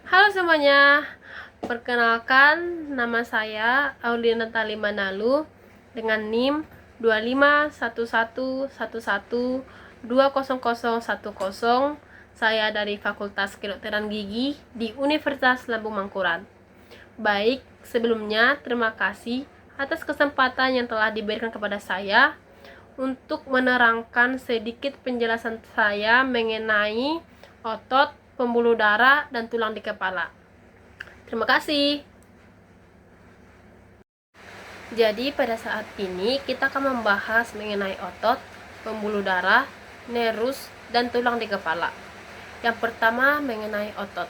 Halo semuanya, perkenalkan nama saya Auliana Talimanalo dengan NIM 251111200010. Saya dari Fakultas Kedokteran Gigi di Universitas Lambung Mangkurat. Baik, sebelumnya terima kasih atas kesempatan yang telah diberikan kepada saya untuk menerangkan sedikit penjelasan saya mengenai otot, pembuluh darah, dan tulang di kepala. Terima kasih. Jadi pada saat ini kita akan membahas mengenai otot, pembuluh darah, nerus, dan tulang di kepala. Yang pertama mengenai otot.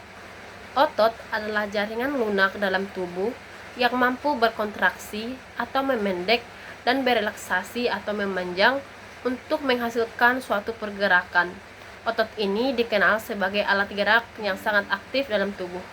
Otot adalah jaringan lunak dalam tubuh yang mampu berkontraksi atau memendek dan berelaksasi atau memanjang untuk menghasilkan suatu pergerakan. Otot ini dikenal sebagai alat gerak yang sangat aktif dalam tubuh.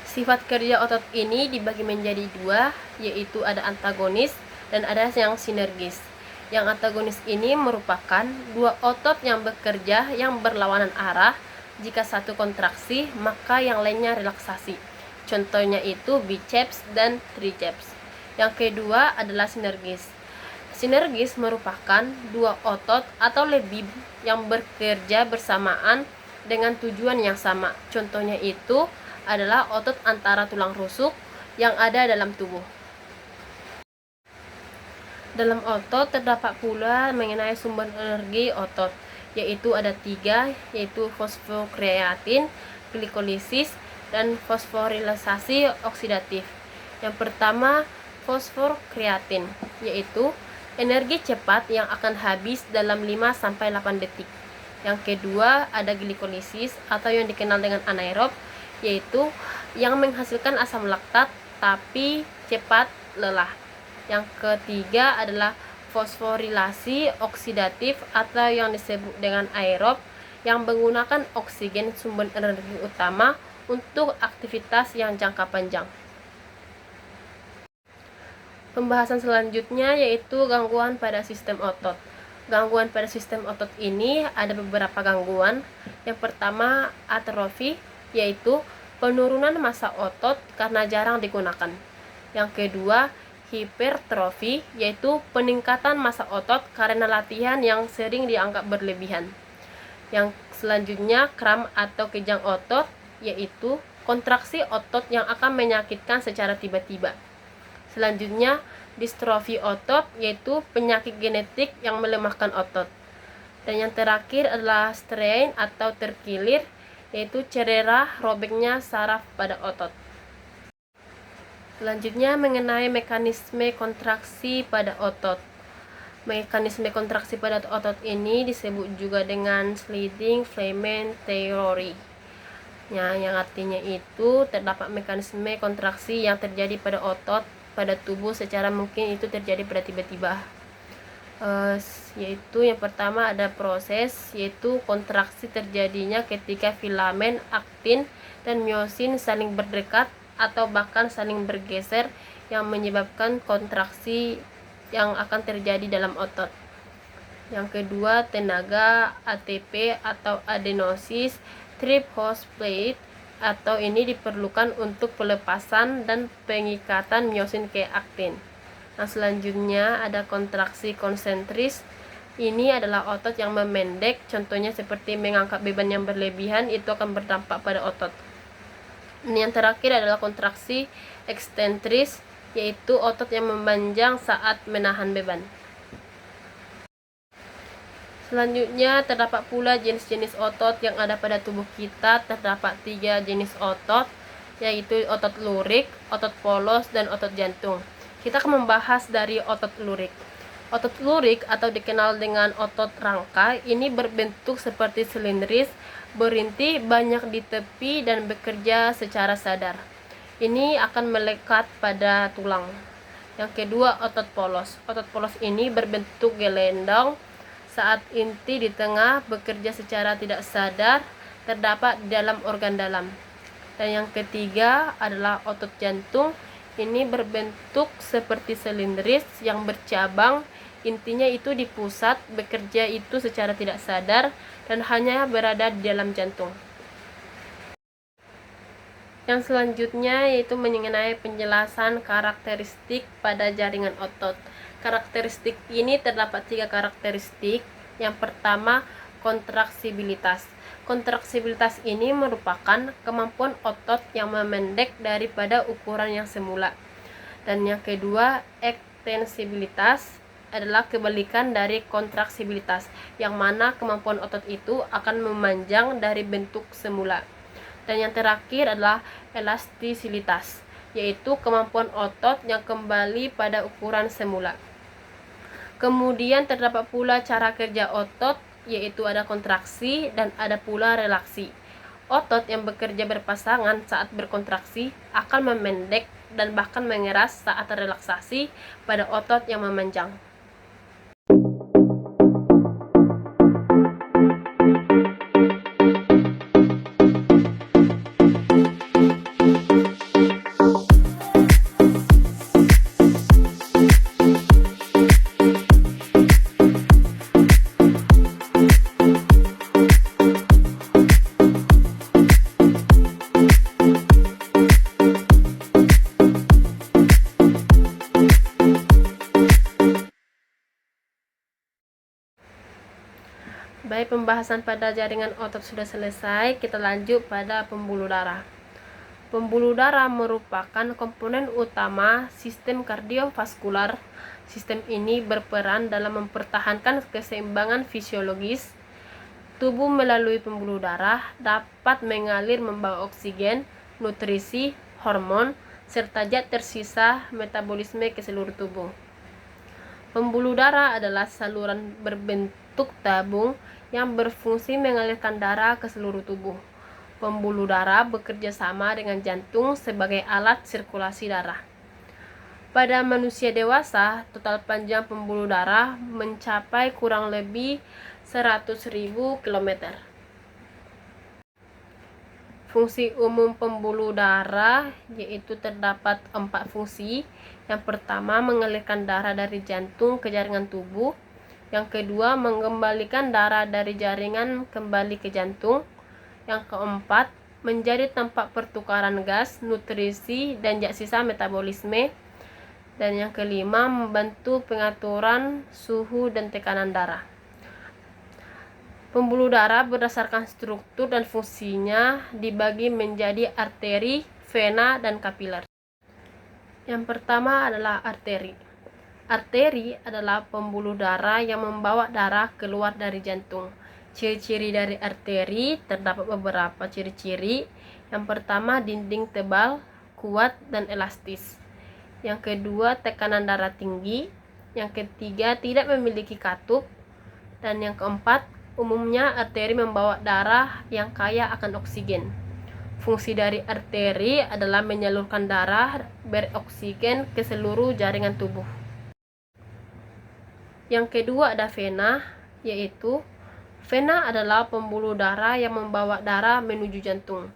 Sifat kerja otot ini dibagi menjadi dua, yaitu ada antagonis dan ada yang sinergis. Yang antagonis ini merupakan dua otot yang bekerja yang berlawanan arah. Jika satu kontraksi, maka yang lainnya relaksasi. Contohnya itu biceps dan triceps. Yang kedua adalah sinergis. Sinergis merupakan dua otot atau lebih yang bekerja bersamaan dengan tujuan yang sama. Contohnya itu adalah otot antara tulang rusuk yang ada dalam tubuh. Dalam otot terdapat pula mengenai sumber energi otot, yaitu ada tiga, yaitu fosfokreatin, glikolisis, dan fosforilisasi oksidatif. Yang pertama, fosfokreatin, yaitu energi cepat yang akan habis dalam 5-8 detik. Yang kedua, ada glikolisis atau yang dikenal dengan anaerob, yaitu yang menghasilkan asam laktat tapi cepat lelah. Yang ketiga adalah fosforilasi oksidatif atau yang disebut dengan aerob, yang menggunakan oksigen sumber energi utama untuk aktivitas yang jangka panjang. Pembahasan selanjutnya yaitu gangguan pada sistem otot. Gangguan pada sistem otot ini ada beberapa gangguan. Yang pertama, atrofi, yaitu penurunan massa otot karena jarang digunakan. Yang kedua, hipertrofi, yaitu peningkatan massa otot karena latihan yang sering dianggap berlebihan. Yang selanjutnya, kram atau kejang otot, yaitu kontraksi otot yang akan menyakitkan secara tiba-tiba. Selanjutnya, distrofi otot, yaitu penyakit genetik yang melemahkan otot. Dan yang terakhir adalah strain atau terkilir, yaitu cedera robeknya saraf pada otot. Selanjutnya mengenai mekanisme kontraksi pada otot. Mekanisme kontraksi pada otot ini disebut juga dengan sliding filament theory. Yang artinya itu terdapat mekanisme kontraksi yang terjadi pada otot pada tubuh secara mungkin itu terjadi pada tiba-tiba. Yaitu yang pertama ada proses, yaitu kontraksi terjadinya ketika filamen aktin dan miosin saling berdekat atau bahkan saling bergeser yang menyebabkan kontraksi yang akan terjadi dalam otot. Yang kedua, tenaga ATP atau adenosis triphosphate, atau ini diperlukan untuk pelepasan dan pengikatan miosin ke aktin. Nah, selanjutnya ada kontraksi konsentris. Ini adalah otot yang memendek, contohnya seperti mengangkat beban yang berlebihan, itu akan berdampak pada otot. Ini yang terakhir adalah kontraksi eksentris, yaitu otot yang memanjang saat menahan beban. Selanjutnya terdapat pula jenis-jenis otot yang ada pada tubuh kita. Terdapat 3 jenis otot, yaitu otot lurik, otot polos, dan otot jantung. Kita akan membahas dari otot lurik. Otot lurik atau dikenal dengan otot rangka ini berbentuk seperti silindris, berinti banyak di tepi dan bekerja secara sadar. Ini akan melekat pada tulang. Yang kedua, otot polos. Otot polos ini berbentuk gelendong saat inti di tengah bekerja secara tidak sadar terdapat di dalam organ dalam. Dan yang ketiga adalah otot jantung. Ini berbentuk seperti silindris yang bercabang, intinya itu di pusat, bekerja itu secara tidak sadar dan hanya berada di dalam jantung. Yang selanjutnya yaitu mengenai penjelasan karakteristik pada jaringan otot. Karakteristik ini terdapat 3 karakteristik. Yang pertama, kontraksibilitas. Kontraksibilitas ini merupakan kemampuan otot yang memendek daripada ukuran yang semula. Dan yang kedua, ekstensibilitas adalah kebalikan dari kontraksibilitas, yang mana kemampuan otot itu akan memanjang dari bentuk semula. Dan yang terakhir adalah elastisitas, yaitu kemampuan otot yang kembali pada ukuran semula. Kemudian terdapat pula cara kerja otot, yaitu ada kontraksi dan ada pula relaksi. Otot yang bekerja berpasangan saat berkontraksi akan memendek dan bahkan mengeras saat relaksasi pada otot yang memanjang. Baik, pembahasan pada jaringan otot sudah selesai, kita lanjut pada pembuluh darah. Pembuluh darah merupakan komponen utama sistem kardiovaskular. Sistem ini berperan dalam mempertahankan keseimbangan fisiologis. Tubuh melalui pembuluh darah dapat mengalir membawa oksigen, nutrisi, hormon, serta zat tersisa metabolisme ke seluruh tubuh. Pembuluh darah adalah saluran berbentuk tabung yang berfungsi mengalirkan darah ke seluruh tubuh. Pembuluh darah bekerja sama dengan jantung sebagai alat sirkulasi darah. Pada manusia dewasa, total panjang pembuluh darah mencapai kurang lebih 100.000 km. Fungsi umum pembuluh darah yaitu terdapat 4 fungsi. Yang pertama, mengalirkan darah dari jantung ke jaringan tubuh. Yang kedua, mengembalikan darah dari jaringan kembali ke jantung. Yang keempat, menjadi tempat pertukaran gas, nutrisi, dan zat sisa metabolisme. Dan yang kelima, membantu pengaturan suhu dan tekanan darah. Pembuluh darah berdasarkan struktur dan fungsinya dibagi menjadi arteri, vena, dan kapiler. Yang pertama adalah arteri. Arteri adalah pembuluh darah yang membawa darah keluar dari jantung. Ciri-ciri dari arteri terdapat beberapa ciri-ciri. Yang pertama, dinding tebal, kuat, dan elastis. Yang kedua, tekanan darah tinggi. Yang ketiga, tidak memiliki katup. Dan yang keempat, umumnya arteri membawa darah yang kaya akan oksigen. Fungsi dari arteri adalah menyalurkan darah beroksigen ke seluruh jaringan tubuh. Yang kedua ada vena, yaitu vena adalah pembuluh darah yang membawa darah menuju jantung.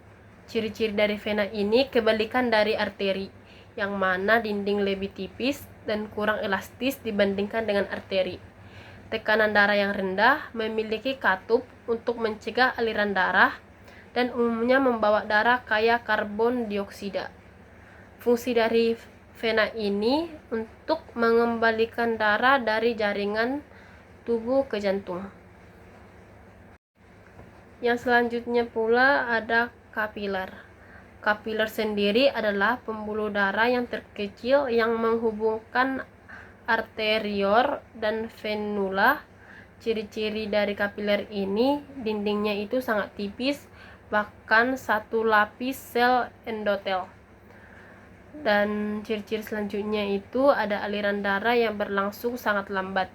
Ciri-ciri dari vena ini kebalikan dari arteri, yang mana dinding lebih tipis dan kurang elastis dibandingkan dengan arteri. Tekanan darah yang rendah, memiliki katup untuk mencegah aliran darah, dan umumnya membawa darah kaya karbon dioksida. Fungsi dari vena ini untuk mengembalikan darah dari jaringan tubuh ke jantung. Yang selanjutnya pula ada kapiler. Kapiler sendiri adalah pembuluh darah yang terkecil yang menghubungkan arterior dan venula. Ciri-ciri dari kapiler ini, dindingnya itu sangat tipis, bahkan satu lapis sel endotel. Dan ciri-ciri selanjutnya itu ada aliran darah yang berlangsung sangat lambat.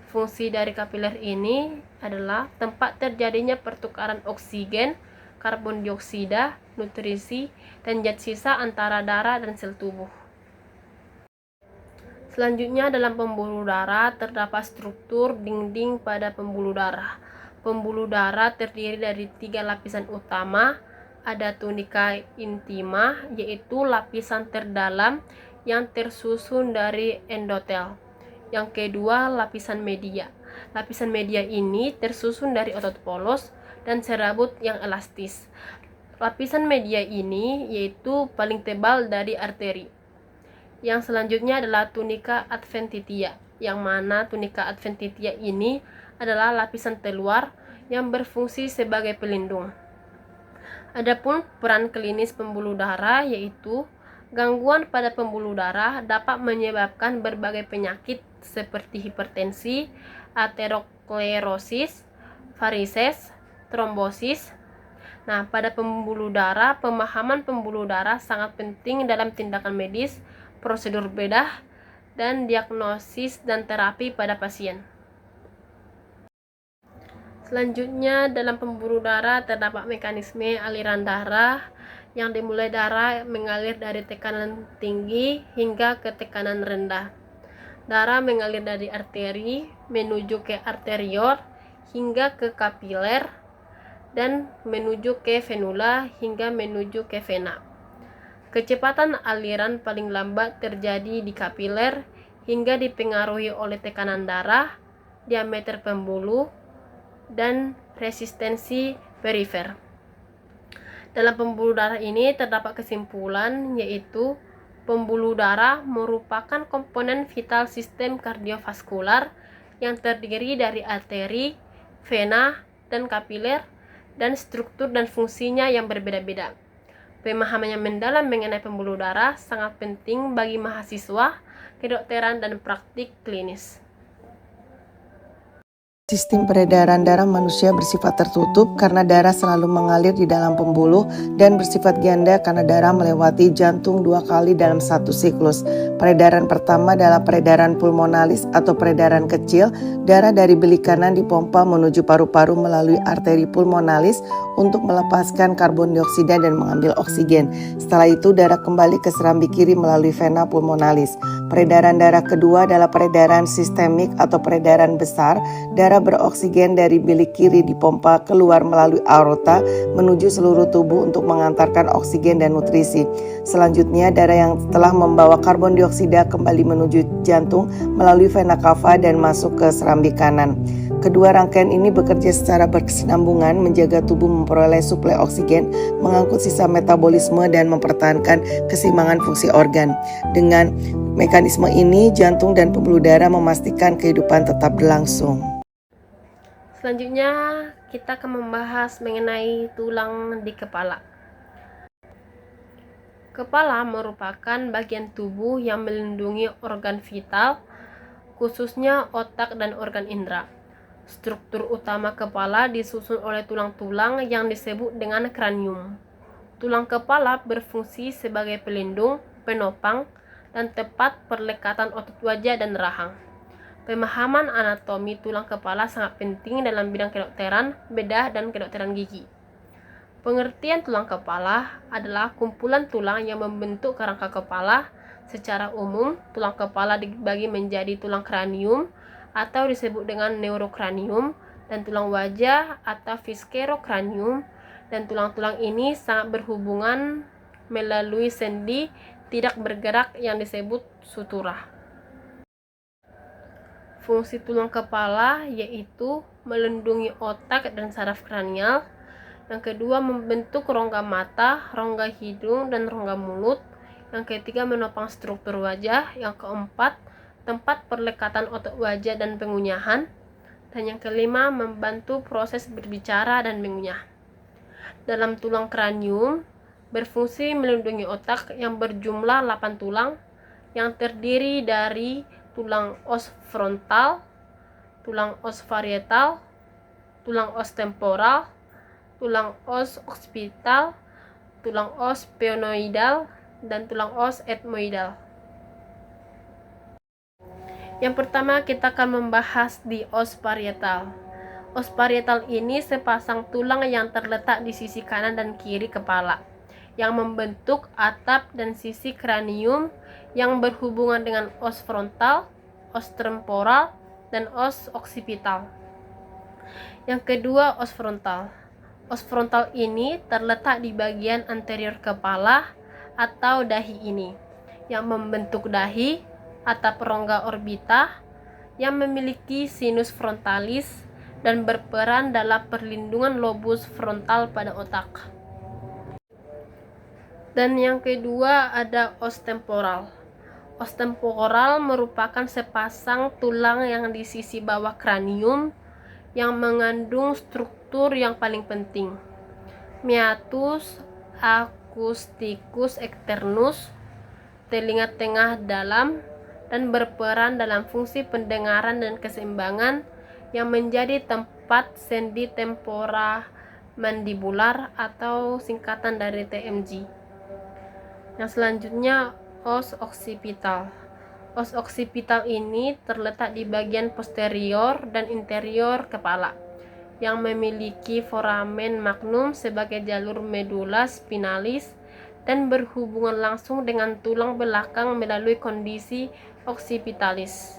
Fungsi dari kapiler ini adalah tempat terjadinya pertukaran oksigen, karbon dioksida, nutrisi, dan zat sisa antara darah dan sel tubuh. Selanjutnya dalam pembuluh darah terdapat struktur dinding pada pembuluh darah. Pembuluh darah terdiri dari 3 lapisan utama. Ada tunika intima, yaitu lapisan terdalam yang tersusun dari endotel. Yang kedua, lapisan media. Lapisan media ini tersusun dari otot polos dan serabut yang elastis. Lapisan media ini yaitu paling tebal dari arteri. Yang selanjutnya adalah tunica adventitia, yang mana tunica adventitia ini adalah lapisan terluar yang berfungsi sebagai pelindung. Adapun peran klinis pembuluh darah yaitu gangguan pada pembuluh darah dapat menyebabkan berbagai penyakit seperti hipertensi, aterosklerosis, varises, trombosis. Nah, pada pembuluh darah, pemahaman pembuluh darah sangat penting dalam tindakan medis, prosedur bedah, dan diagnosis dan terapi pada pasien. Selanjutnya, dalam pembuluh darah terdapat mekanisme aliran darah yang dimulai darah mengalir dari tekanan tinggi hingga ke tekanan rendah. Darah mengalir dari arteri menuju ke arteriol hingga ke kapiler dan menuju ke venula hingga menuju ke vena. Kecepatan aliran paling lambat terjadi di kapiler hingga dipengaruhi oleh tekanan darah, diameter pembuluh, dan resistensi perifer. Dalam pembuluh darah ini terdapat kesimpulan yaitu pembuluh darah merupakan komponen vital sistem kardiovaskular yang terdiri dari arteri, vena, dan kapiler, dan struktur dan fungsinya yang berbeda-beda. Pemahaman yang mendalam mengenai pembuluh darah sangat penting bagi mahasiswa kedokteran dan praktik klinis. Sistem peredaran darah manusia bersifat tertutup karena darah selalu mengalir di dalam pembuluh dan bersifat ganda karena darah melewati jantung 2 kali dalam satu siklus. Peredaran pertama adalah peredaran pulmonalis atau peredaran kecil. Darah dari bilik kanan dipompa menuju paru-paru melalui arteri pulmonalis untuk melepaskan karbon dioksida dan mengambil oksigen. Setelah itu darah kembali ke serambi kiri melalui vena pulmonalis. Peredaran darah kedua adalah peredaran sistemik atau peredaran besar. Darah beroksigen dari bilik kiri dipompa keluar melalui aorta menuju seluruh tubuh untuk mengantarkan oksigen dan nutrisi. Selanjutnya, darah yang telah membawa karbon dioksida kembali menuju jantung melalui vena cava dan masuk ke serambi kanan. Kedua rangkaian ini bekerja secara berkesinambungan menjaga tubuh memperoleh suplai oksigen, mengangkut sisa metabolisme dan mempertahankan keseimbangan fungsi organ. Dengan mekanisme ini, jantung dan pembuluh darah memastikan kehidupan tetap berlangsung. Selanjutnya, kita akan membahas mengenai tulang di kepala. Kepala merupakan bagian tubuh yang melindungi organ vital, khususnya otak dan organ indera. Struktur utama kepala disusun oleh tulang-tulang yang disebut dengan kranium. Tulang kepala berfungsi sebagai pelindung, penopang, dan tempat perlekatan otot wajah dan rahang. Pemahaman anatomi tulang kepala sangat penting dalam bidang kedokteran, bedah, dan kedokteran gigi. Pengertian tulang kepala adalah kumpulan tulang yang membentuk kerangka kepala. Secara umum, tulang kepala dibagi menjadi tulang kranium atau disebut dengan neurokranium dan tulang wajah atau viscerokranium, dan tulang-tulang ini sangat berhubungan melalui sendi tidak bergerak yang disebut sutura. Fungsi tulang kepala yaitu melindungi otak dan saraf kranial. Yang kedua, membentuk rongga mata, rongga hidung, dan rongga mulut. Yang ketiga, menopang struktur wajah. Yang keempat, tempat perlekatan otot wajah dan pengunyahan. Dan yang kelima, membantu proses berbicara dan mengunyah. Dalam tulang kranium, berfungsi melindungi otak yang berjumlah 8 tulang yang terdiri dari tulang os frontal, tulang os parietal, tulang os temporal, tulang os occipital, tulang os sphenoidal, dan tulang os ethmoidal. Yang pertama, kita akan membahas di os parietal. Os parietal ini sepasang tulang yang terletak di sisi kanan dan kiri kepala, yang membentuk atap dan sisi kranium yang berhubungan dengan os frontal, os temporal, dan os occipital. Yang kedua, os frontal. Os frontal ini terletak di bagian anterior kepala atau dahi ini, yang membentuk dahi, atap rongga orbita, yang memiliki sinus frontalis dan berperan dalam perlindungan lobus frontal pada otak. Dan yang kedua ada os temporal. Os temporal merupakan sepasang tulang yang di sisi bawah kranium yang mengandung struktur yang paling penting, meatus acousticus externus, telinga tengah dalam, dan berperan dalam fungsi pendengaran dan keseimbangan yang menjadi tempat sendi tempora mandibular atau singkatan dari TMG. Yang selanjutnya os occipital. Os occipital ini terletak di bagian posterior dan interior kepala yang memiliki foramen magnum sebagai jalur medula spinalis dan berhubungan langsung dengan tulang belakang melalui kondisi occipitalis.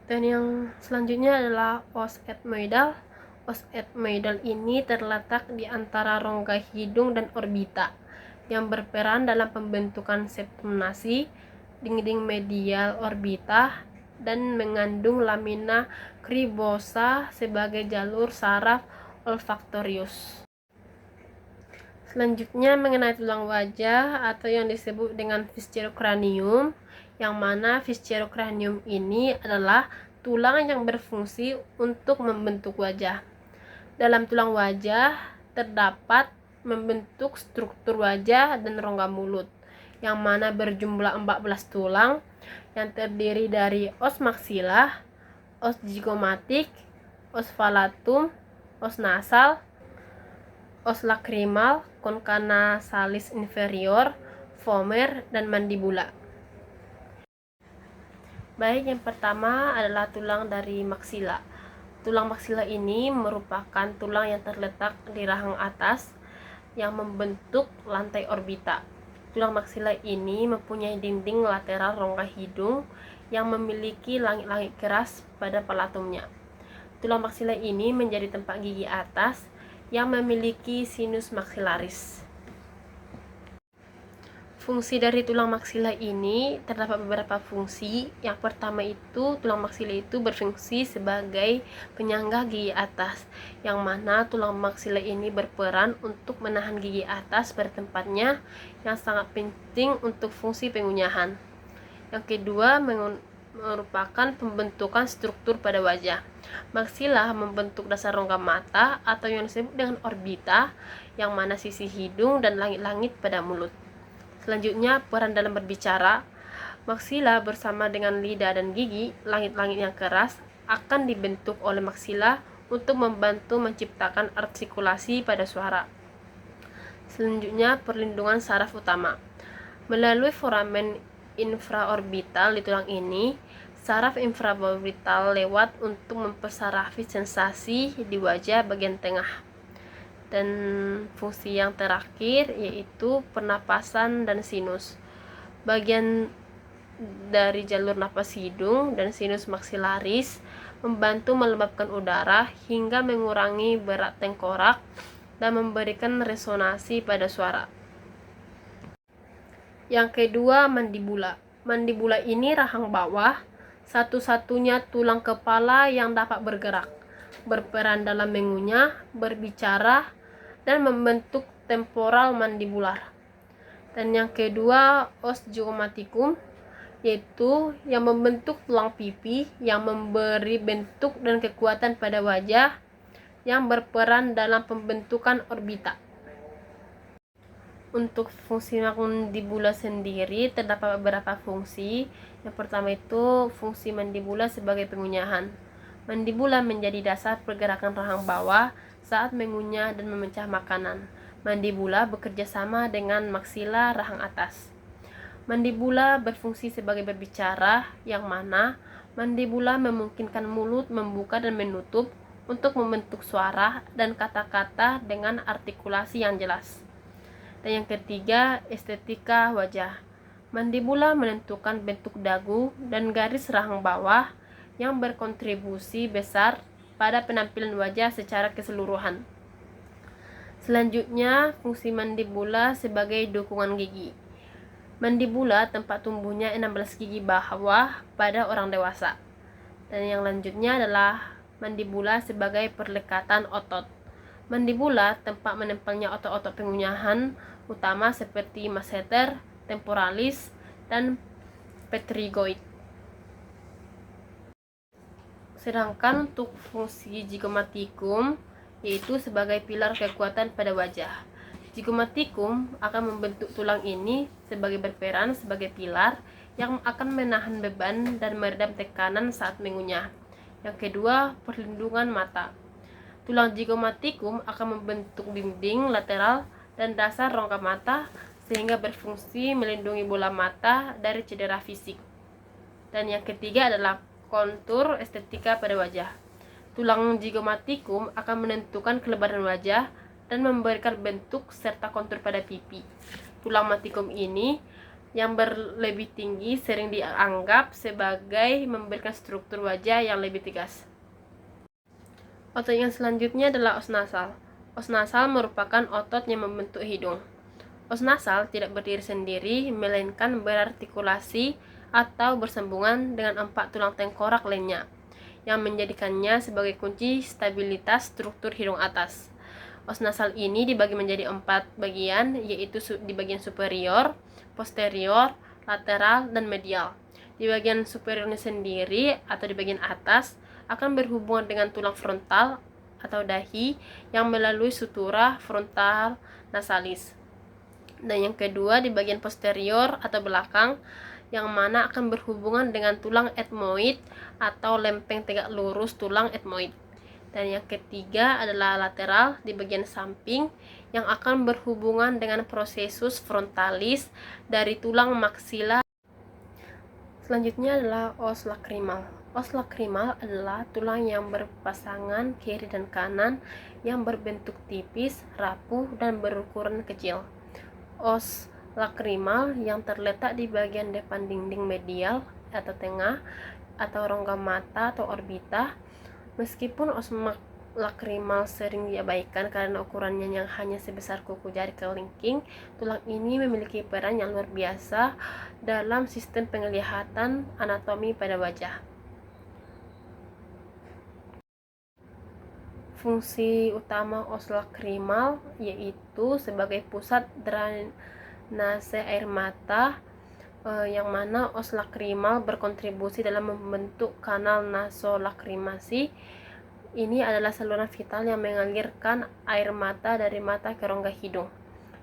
Dan yang selanjutnya adalah os ethmoidal. Os ethmoidal ini terletak di antara rongga hidung dan orbita yang berperan dalam pembentukan septum nasi, dinding medial orbita, dan mengandung lamina cribosa sebagai jalur saraf olfaktorius. Selanjutnya mengenai tulang wajah atau yang disebut dengan viscerocranium, yang mana viscerocranium ini adalah tulang yang berfungsi untuk membentuk wajah. Dalam tulang wajah terdapat membentuk struktur wajah dan rongga mulut, yang mana berjumlah 14 tulang yang terdiri dari os maksilah, os zygomatik, os palatum, os nasal, os lacrimal, concha nasalis inferior, vomer, dan mandibula. Baik, yang pertama adalah tulang dari maksila. Tulang maksila ini merupakan tulang yang terletak di rahang atas yang membentuk lantai orbita. Tulang maksila ini mempunyai dinding lateral rongga hidung yang memiliki langit-langit keras pada palatumnya. Tulang maksila ini menjadi tempat gigi atas yang memiliki sinus maksilaris. Fungsi dari tulang maksila ini terdapat beberapa fungsi. Yang pertama itu, tulang maksila itu berfungsi sebagai penyangga gigi atas, yang mana tulang maksila ini berperan untuk menahan gigi atas pada tempatnya, yang sangat penting untuk fungsi pengunyahan. Yang kedua, merupakan pembentukan struktur pada wajah. Maksila membentuk dasar rongga mata atau yang disebut dengan orbita, yang mana sisi hidung dan langit-langit pada mulut. Selanjutnya, peran dalam berbicara. Maksila bersama dengan lidah dan gigi, langit-langit yang keras, akan dibentuk oleh maksila untuk membantu menciptakan artikulasi pada suara. Selanjutnya, perlindungan saraf utama. Melalui foramen infraorbital di tulang ini, saraf infraorbital lewat untuk mempersarafi sensasi di wajah bagian tengah. Dan fungsi yang terakhir yaitu pernapasan dan sinus. Bagian dari jalur napas hidung dan sinus maksilaris membantu melembabkan udara hingga mengurangi berat tengkorak dan memberikan resonansi pada suara. Yang kedua, mandibula. Mandibula ini rahang bawah, satu-satunya tulang kepala yang dapat bergerak, berperan dalam mengunyah, berbicara, dan membentuk temporal mandibular. Dan yang kedua, os zygomaticum, yaitu yang membentuk tulang pipi yang memberi bentuk dan kekuatan pada wajah, yang berperan dalam pembentukan orbita. Untuk fungsi mandibula sendiri terdapat beberapa fungsi. Yang pertama itu fungsi mandibula sebagai pengunyahan. Mandibula menjadi dasar pergerakan rahang bawah saat mengunyah dan memecah makanan. Mandibula bekerja sama dengan maksila rahang atas. Mandibula berfungsi sebagai berbicara, yang mana mandibula memungkinkan mulut membuka dan menutup untuk membentuk suara dan kata-kata dengan artikulasi yang jelas. Dan yang ketiga, estetika wajah. Mandibula menentukan bentuk dagu dan garis rahang bawah yang berkontribusi besar pada penampilan wajah secara keseluruhan. Selanjutnya, fungsi mandibula sebagai dukungan gigi. Mandibula tempat tumbuhnya 16 gigi bawah pada orang dewasa. Dan yang lanjutnya adalah mandibula sebagai perlekatan otot. Mandibula tempat menempelnya otot-otot pengunyahan utama seperti masseter, temporalis, dan pterygoid. Sedangkan untuk fungsi zygomatikum yaitu sebagai pilar kekuatan pada wajah. Zygomatikum akan membentuk tulang ini sebagai berperan sebagai pilar yang akan menahan beban dan meredam tekanan saat mengunyah. Yang kedua, perlindungan mata. Tulang zygomatikum akan membentuk dinding lateral dan dasar rongga mata sehingga berfungsi melindungi bola mata dari cedera fisik. Dan yang ketiga adalah kontur estetika pada wajah. Tulang zygomatikum akan menentukan kelebaran wajah dan memberikan bentuk serta kontur pada pipi. Tulang matikum ini yang berlebih tinggi sering dianggap sebagai memberikan struktur wajah yang lebih tegas. Otot yang selanjutnya adalah os nasal. Os nasal merupakan otot yang membentuk hidung. Os nasal tidak berdiri sendiri, melainkan berartikulasi atau bersambungan dengan 4 tulang tengkorak lainnya, yang menjadikannya sebagai kunci stabilitas struktur hidung atas. Os nasal ini dibagi menjadi 4 bagian, yaitu di bagian superior, posterior, lateral, dan medial. Di bagian superiornya sendiri atau di bagian atas akan berhubungan dengan tulang frontal atau dahi yang melalui sutura frontal nasalis. Dan yang kedua di bagian posterior atau belakang yang mana akan berhubungan dengan tulang etmoid atau lempeng tegak lurus tulang etmoid. Dan yang ketiga adalah lateral di bagian samping yang akan berhubungan dengan prosesus frontalis dari tulang maksila. Selanjutnya adalah os lakrimal. Os lakrimal adalah tulang yang berpasangan kiri dan kanan yang berbentuk tipis, rapuh, dan berukuran kecil. Os lakrimal yang terletak di bagian depan dinding medial atau tengah atau rongga mata atau orbita. Meskipun os lakrimal sering diabaikan karena ukurannya yang hanya sebesar kuku jari kelingking, tulang ini memiliki peran yang luar biasa dalam sistem penglihatan anatomi pada wajah. Fungsi utama os lakrimal yaitu sebagai pusat drainase air mata, yang mana os lakrimal berkontribusi dalam membentuk kanal nasolakrimasi. Ini adalah saluran vital yang mengalirkan air mata dari mata ke rongga hidung.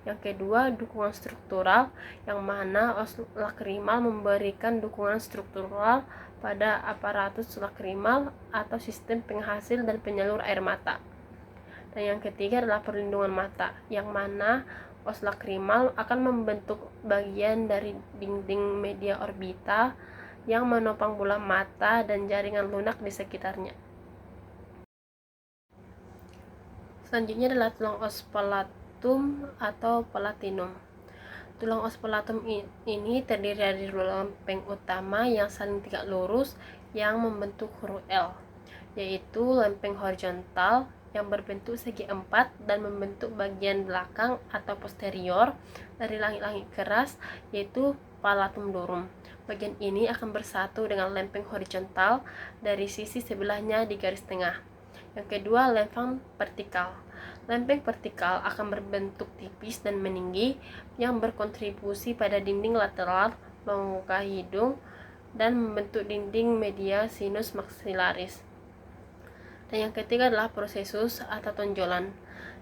Yang kedua, dukungan struktural, yang mana os lakrimal memberikan dukungan struktural pada aparatus lakrimal atau sistem penghasil dan penyalur air mata. Dan yang ketiga adalah perlindungan mata, yang mana os lakrimal akan membentuk bagian dari dinding media orbita yang menopang bola mata dan jaringan lunak di sekitarnya. Selanjutnya adalah tulang os palatum atau palatinum. Tulang os palatum ini terdiri dari dua lempeng utama yang saling tegak lurus yang membentuk huruf L, yaitu lempeng horizontal yang berbentuk segi 4 dan membentuk bagian belakang atau posterior dari langit-langit keras, yaitu palatum durum. Bagian ini akan bersatu dengan lempeng horizontal dari sisi sebelahnya di garis tengah. Yang kedua, lempeng vertikal. Lempeng vertikal akan berbentuk tipis dan meninggi yang berkontribusi pada dinding lateral rongga hidung dan membentuk dinding media sinus maxillaris. Dan yang ketiga adalah prosesus atau tonjolan,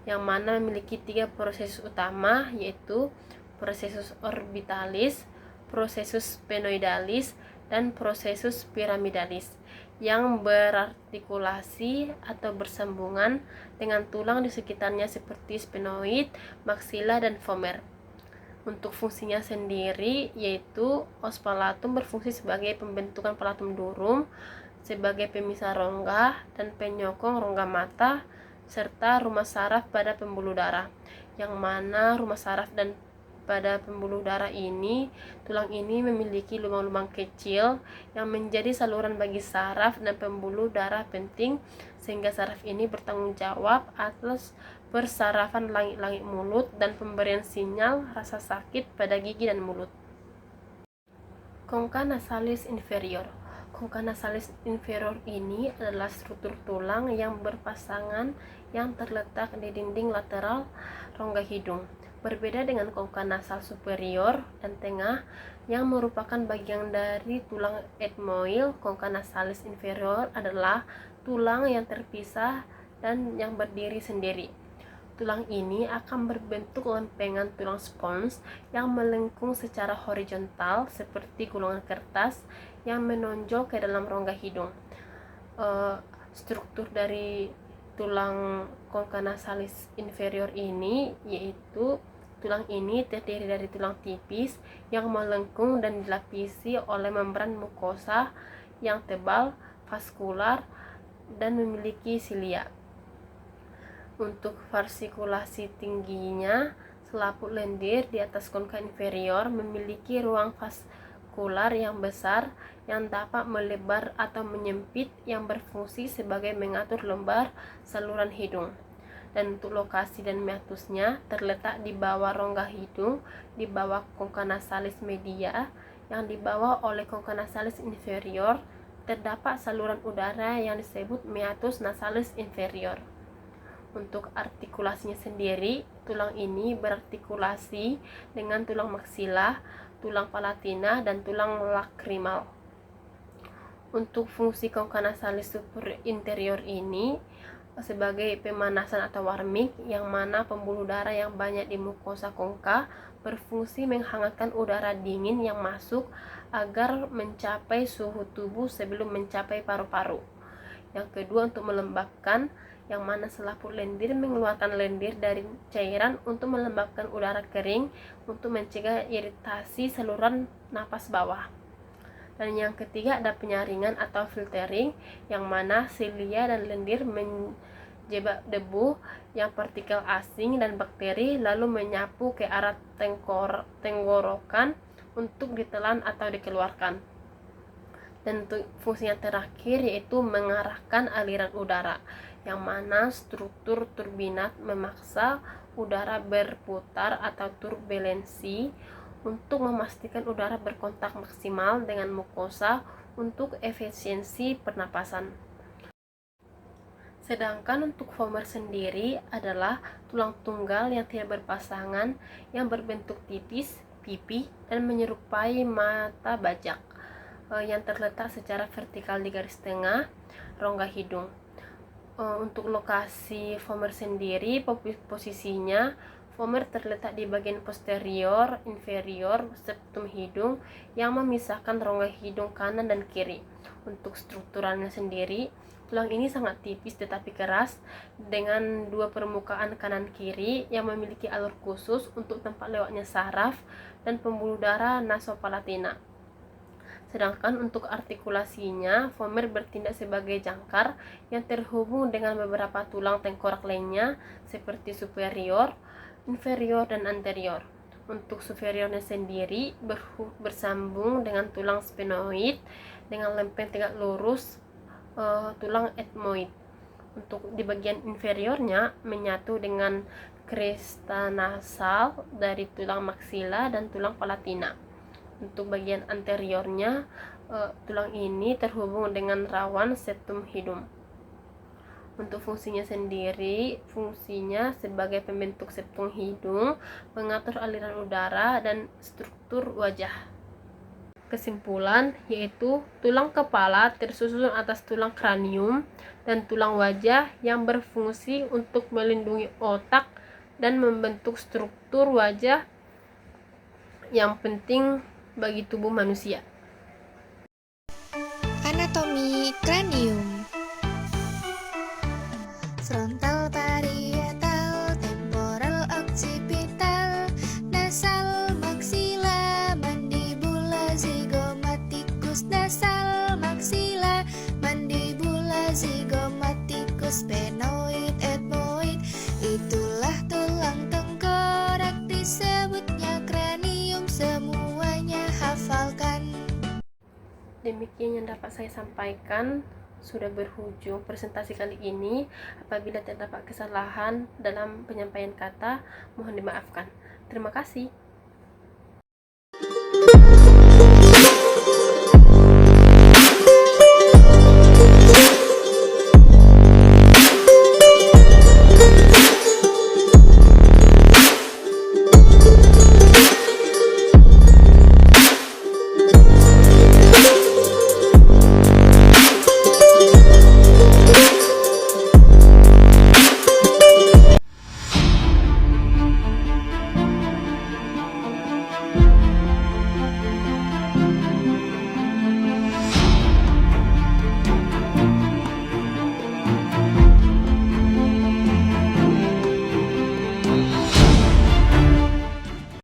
yang mana memiliki 3 prosesus utama, yaitu prosesus orbitalis, prosesus sphenoidalis, dan prosesus piramidalis, yang berartikulasi atau bersambungan dengan tulang di sekitarnya seperti sphenoid, maksila, dan vomer. Untuk fungsinya sendiri yaitu os palatum berfungsi sebagai pembentukan palatum durum, sebagai pemisah rongga dan penyokong rongga mata, serta rumah saraf pada pembuluh darah, yang mana rumah saraf dan pada pembuluh darah ini, tulang ini memiliki lubang-lubang kecil yang menjadi saluran bagi saraf dan pembuluh darah penting, sehingga saraf ini bertanggung jawab atas persarafan langit-langit mulut dan pemberian sinyal rasa sakit pada gigi dan mulut. Concha nasalis inferior. Congca nasalis inferior ini adalah struktur tulang yang berpasangan yang terletak di dinding lateral rongga hidung. Berbeda dengan congca nasal superior dan tengah yang merupakan bagian dari tulang ethmoid, congca nasalis inferior adalah tulang yang terpisah dan yang berdiri sendiri. Tulang ini akan berbentuk lempengan tulang spons yang melengkung secara horizontal seperti gulungan kertas yang menonjol ke dalam rongga hidung. Struktur dari tulang congca nasalis inferior ini yaitu tulang ini terdiri dari tulang tipis yang melengkung dan dilapisi oleh membran mukosa yang tebal, vaskular, dan memiliki silia. Untuk artikulasi tingginya, selaput lendir di atas congca inferior memiliki ruang vaskular yang besar yang dapat melebar atau menyempit yang berfungsi sebagai mengatur lembar saluran hidung. Dan untuk lokasi dan meatusnya terletak di bawah rongga hidung, di bawah congca nasalis media, yang dibawa oleh congca nasalis inferior terdapat saluran udara yang disebut meatus nasalis inferior. Untuk artikulasinya sendiri, tulang ini berartikulasi dengan tulang maksila, tulang palatina, dan tulang lakrimal. Untuk fungsi congca nasalis superior interior ini sebagai pemanasan atau warming, yang mana pembuluh darah yang banyak di mukosa congca berfungsi menghangatkan udara dingin yang masuk agar mencapai suhu tubuh sebelum mencapai paru-paru. Yang kedua, untuk melembabkan, yang mana selaput lendir mengeluarkan lendir dari cairan untuk melembabkan udara kering untuk mencegah iritasi saluran napas bawah. Dan yang ketiga ada penyaringan atau filtering, yang mana silia dan lendir menjebak debu yang partikel asing dan bakteri lalu menyapu ke arah tenggorokan untuk ditelan atau dikeluarkan. Dan untuk fungsi yang terakhir yaitu mengarahkan aliran udara, yang mana struktur turbinat memaksa udara berputar atau turbulensi untuk memastikan udara berkontak maksimal dengan mukosa untuk efisiensi pernapasan. Sedangkan untuk vomer sendiri adalah tulang tunggal yang tidak berpasangan yang berbentuk tipis, pipi, dan menyerupai mata bajak yang terletak secara vertikal di garis tengah rongga hidung. Untuk lokasi vomer sendiri, posisinya vomer terletak di bagian posterior inferior septum hidung yang memisahkan rongga hidung kanan dan kiri. Untuk strukturalnya sendiri, tulang ini sangat tipis tetapi keras dengan dua permukaan kanan kiri yang memiliki alur khusus untuk tempat lewatnya saraf dan pembuluh darah nasopalatina. Sedangkan untuk artikulasinya, vomer bertindak sebagai jangkar yang terhubung dengan beberapa tulang tengkorak lainnya seperti superior, inferior, dan anterior. Untuk superiornya sendiri bersambung dengan tulang sphenoid dengan lempeng tegak lurus tulang ethmoid. Untuk di bagian inferiornya menyatu dengan cresta nasal dari tulang maksila dan tulang palatina. Untuk bagian anteriornya, tulang ini terhubung dengan rawan septum hidung. Untuk fungsinya sendiri, fungsinya sebagai pembentuk septum hidung, mengatur aliran udara, dan struktur wajah. Kesimpulan yaitu tulang kepala tersusun atas tulang kranium dan tulang wajah yang berfungsi untuk melindungi otak dan membentuk struktur wajah yang penting bagi tubuh manusia. Anatomi kranium. Frontal, parietal, temporal, occipital, nasal, maksila, mandibula, zygomaticus, nasal, maksila, mandibula, zygomaticus, sphenoid, ethmoid. Itulah tulang tengkorak, disebutnya kranium, semuanya hafalkan. Demikian yang dapat saya sampaikan. Sudah berhujung presentasi kali ini. Apabila terdapat kesalahan dalam penyampaian kata, mohon dimaafkan. Terima kasih.